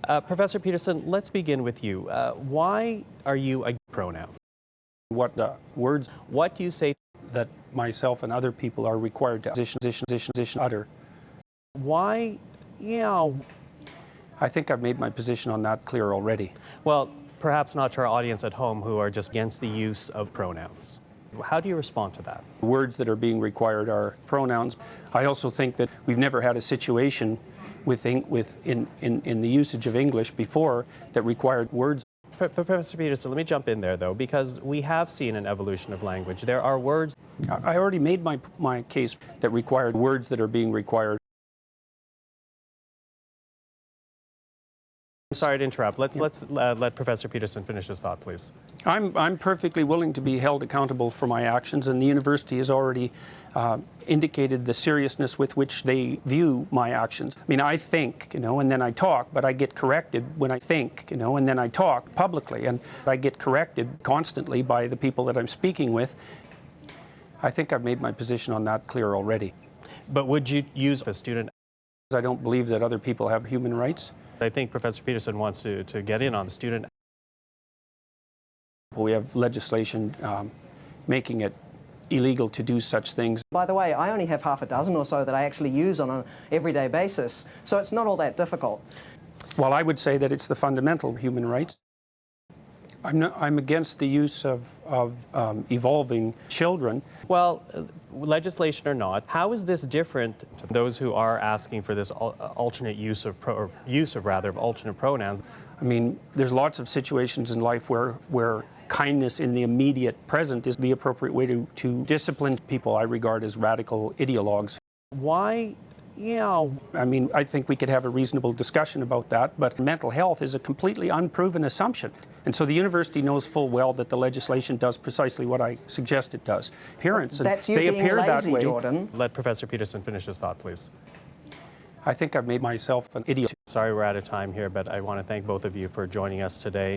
Professor Peterson, let's begin with you. Why are you a pronoun? What words What do you say that myself and other people are required to utter? Why, I think I've made my position on that clear already. well, perhaps not to our audience at home who are just against the use of pronouns. How do you respond to that? Words that are being required are pronouns. I also think that we've never had a situation in the usage of English before that required words. Professor Peterson, let me jump in there, though, because we have seen an evolution of language. There are words. I already made my case that required words that are being required. Sorry to interrupt. Let's let Professor Peterson finish his thought, please. I'm perfectly willing to be held accountable for my actions, and the university has already indicated the seriousness with which they view my actions. I mean, I think, and then I talk, but I get corrected when I think, and then I talk publicly, and I get corrected constantly by the people that I'm speaking with. I think I've made my position on that clear already. But would you use a student? I don't believe that other people have human rights. I think Professor Peterson wants to get in on the student. We have legislation making it illegal to do such things. By the way, I only have half a dozen or so that I actually use on an everyday basis, so it's not all that difficult. Well, I would say that it's the fundamental human rights. I'm against the use of evolving children. Well, legislation or not, how is this different to those who are asking for this alternate use of alternate pronouns? I mean, there's lots of situations in life where kindness in the immediate present is the appropriate way to discipline people I regard as radical ideologues. Why? I mean, I think we could have a reasonable discussion about that, but mental health is a completely unproven assumption. And so the university knows full well that the legislation does precisely what I suggest it does. Appearance, That's you they being appear lazy, that way. Jordan. Let Professor Peterson finish his thought, please. I think I've made myself an idiot. Sorry we're out of time here, but I want to thank both of you for joining us today.